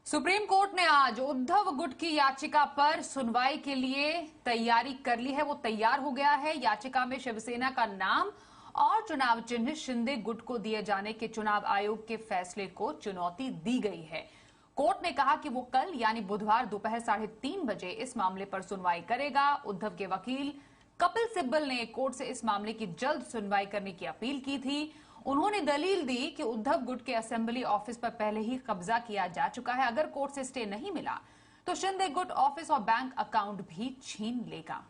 Supreme court ने आज उद्धव गुट की याचिका पर सुनवाई के लिए तैयारी कर ली है। वो तैयार हो गया है। याचिका में शिवसेना का नाम और चुनाव चिन्ह शिंदे गुट को दिए जाने के चुनाव आयोग के फैसले को चुनौती दी गई है। कोर्ट ने कहा कि वो कल यानी बुधवार दोपहर 3:30 बजे इस मामले पर सुनवाई करेगा। उद्धव के वकील कपिल सिब्बल ने कोर्ट से इस मामले की जल्द सुनवाई करने की अपील की थी। उन्होंने दलील दी कि उद्धव गुट के असेंबली ऑफिस पर पहले ही कब्जा किया जा चुका है। अगर कोर्ट से स्टे नहीं मिला तो शिंदे गुट ऑफिस और बैंक अकाउंट भी छीन लेगा।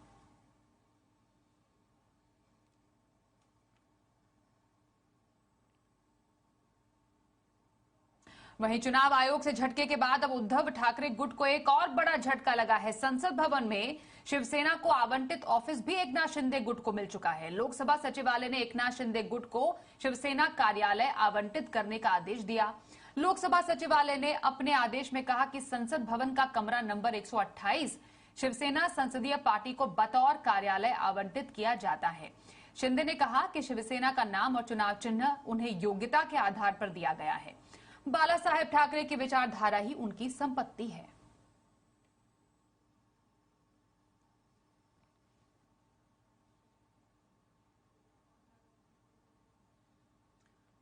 वहीं चुनाव आयोग से झटके के बाद अब उद्धव ठाकरे गुट को एक और बड़ा झटका लगा है। संसद भवन में शिवसेना को आवंटित ऑफिस भी एकनाथ शिंदे गुट को मिल चुका है। लोकसभा सचिवालय ने एकनाथ शिंदे गुट को शिवसेना कार्यालय आवंटित करने का आदेश दिया। लोकसभा सचिवालय ने अपने आदेश में कहा कि संसद भवन का कमरा नंबर 128 शिवसेना संसदीय पार्टी को बतौर कार्यालय आवंटित किया जाता है। शिंदे ने कहा कि शिवसेना का नाम और चुनाव चिन्ह उन्हें योग्यता के आधार पर दिया गया है। बाला साहेब ठाकरे की विचारधारा ही उनकी संपत्ति है।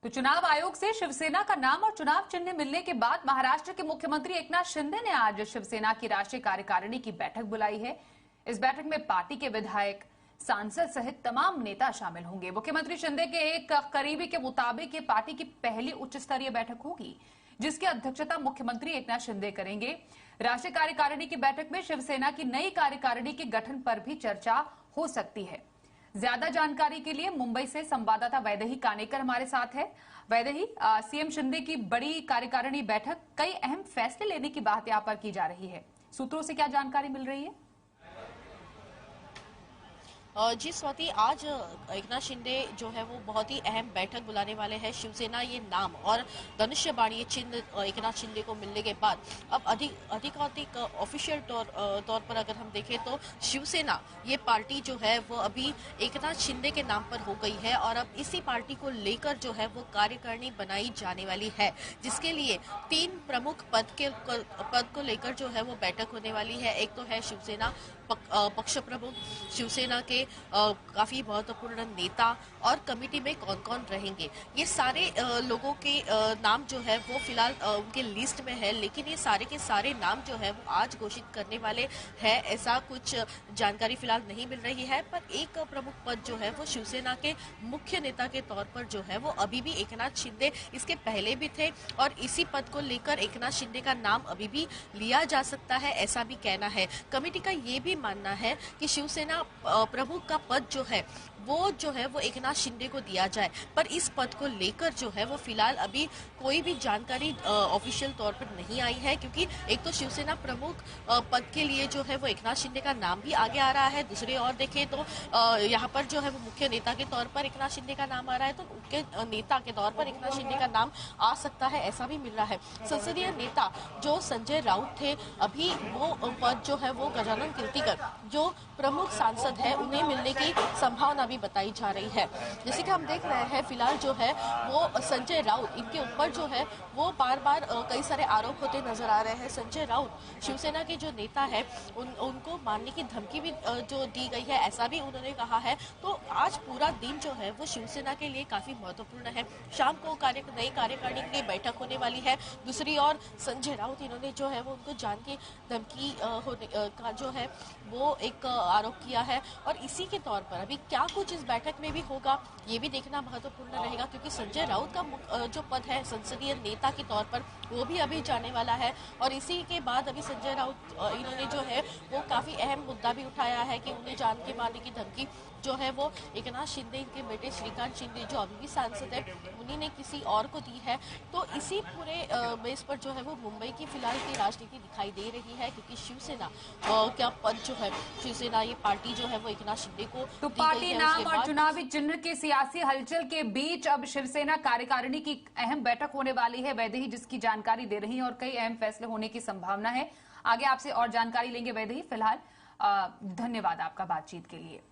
तो चुनाव आयोग से शिवसेना का नाम और चुनाव चिन्ह मिलने के बाद महाराष्ट्र के मुख्यमंत्री एकनाथ शिंदे ने आज शिवसेना की राष्ट्रीय कार्यकारिणी की बैठक बुलाई है। इस बैठक में पार्टी के विधायक, सांसद सहित तमाम नेता शामिल होंगे। मुख्यमंत्री शिंदे के एक करीबी के मुताबिक ये पार्टी की पहली उच्च स्तरीय बैठक होगी, जिसकी अध्यक्षता मुख्यमंत्री एकनाथ शिंदे करेंगे। राष्ट्रीय कार्यकारिणी की बैठक में शिवसेना की नई कार्यकारिणी के गठन पर भी चर्चा हो सकती है। ज्यादा जानकारी के लिए मुंबई से संवाददाता वैदेही कानेकर हमारे साथ है। वैदेही, सीएम शिंदे की बड़ी कार्यकारिणी बैठक, कई अहम फैसले लेने की बात यहां पर की जा रही है। सूत्रों से क्या जानकारी मिल रही है? जी स्वाति, आज एकनाथ शिंदे जो है वो बहुत ही अहम बैठक बुलाने वाले हैं। शिवसेना ये नाम और धनुष्य बाणी चिन्ह एकनाथ शिंदे को मिलने के बाद अब अधिकाधिक ऑफिशियल तौर पर अगर हम देखें तो शिवसेना ये पार्टी जो है वो अभी एकनाथ शिंदे के नाम पर हो गई है और अब इसी पार्टी को लेकर जो है वो कार्यकारिणी बनाई जाने वाली है, जिसके लिए 3 प्रमुख पद को लेकर जो है वो बैठक होने वाली है। एक तो है शिवसेना पक्ष प्रमुख, शिवसेना के काफी महत्वपूर्ण नेता और कमेटी में कौन कौन रहेंगे, ये सारे लोगों के नाम जो है वो फिलहाल उनके लिस्ट में है, लेकिन ये सारे के सारे नाम जो है वो आज घोषित करने वाले हैं, ऐसा कुछ जानकारी फिलहाल नहीं मिल रही है। पर एक प्रमुख पद जो है वो शिवसेना के मुख्य नेता के तौर पर जो है वो अभी भी एकनाथ शिंदे इसके पहले भी थे और इसी पद को लेकर एकनाथ शिंदे का नाम अभी भी लिया जा सकता है, ऐसा भी कहना है। कमेटी का ये भी मानना है कि शिवसेना प्रमुख का पद जो है वो एकनाथ शिंदे को दिया जाए, पर इस पद को लेकर जो है वो फिलहाल अभी कोई भी जानकारी ऑफिशियल तौर पर नहीं आई है, क्योंकि एक तो शिवसेना प्रमुख पद के लिए जो है वो एकनाथ शिंदे का नाम भी आगे आ रहा है। दूसरी ओर देखें तो यहाँ पर जो है वो मुख्य नेता के तौर पर एकनाथ शिंदे का नाम आ रहा है, तो मुख्य नेता के तौर पर एकनाथ शिंदे का नाम आ सकता है, ऐसा भी मिल रहा है। संसदीय नेता जो संजय राउत थे, अभी वो पद जो है वो गजानन कीर्तिकर जो प्रमुख सांसद है उन्हें मिलने की संभावना भी बताई जा रही है। जैसे कि हम देख रहे हैं फिलहाल जो है वो संजय राउत, इनके ऊपर जो है वो बार बार कई सारे आरोप होते नजर आ रहे हैं। संजय राउत शिवसेना के जो नेता है उनको मारने की धमकी भी जो दी गई है, ऐसा भी उन्होंने कहा है। तो आज पूरा दिन जो है वो शिवसेना के लिए काफी महत्वपूर्ण है। शाम को नई कार्यकारिणी की बैठक होने वाली है। दूसरी ओर संजय राउत, इन्होंने जो है वो उनको जान की धमकी होने का जो है वो एक आरोप किया है और इसी के तौर पर अभी क्या कुछ इस बैठक में भी होगा ये भी देखना महत्वपूर्ण रहेगा, क्योंकि संजय राउत का जो पद है संसदीय नेता के तौर पर वो भी अभी जाने वाला है। और इसी के बाद अभी संजय राउत इन्होंने जो है वो काफी अहम मुद्दा भी उठाया है कि उन्हें जान के मारने की धमकी जो है वो एकनाथ शिंदे, इनके बेटे श्रीकांत शिंदे जो अभी भी सांसद है, उन्हीं ने किसी और को दी है। तो इसी पूरे बेस पर जो है वो मुंबई की फिलहाल की राजनीति दिखाई दे रही है, क्योंकि शिवसेना क्या पद जो है, शिवसेना ये पार्टी जो है वो एकनाथ शिंदे को तो पार्टी नाम और चुनावी चिन्ह के सियासी हलचल के बीच अब शिवसेना कार्यकारिणी की अहम बैठक होने वाली है। वैदेही जिसकी जानकारी दे रही है और कई अहम फैसले होने की संभावना है। आगे आपसे और जानकारी लेंगे वैदेही। फिलहाल धन्यवाद आपका बातचीत के लिए।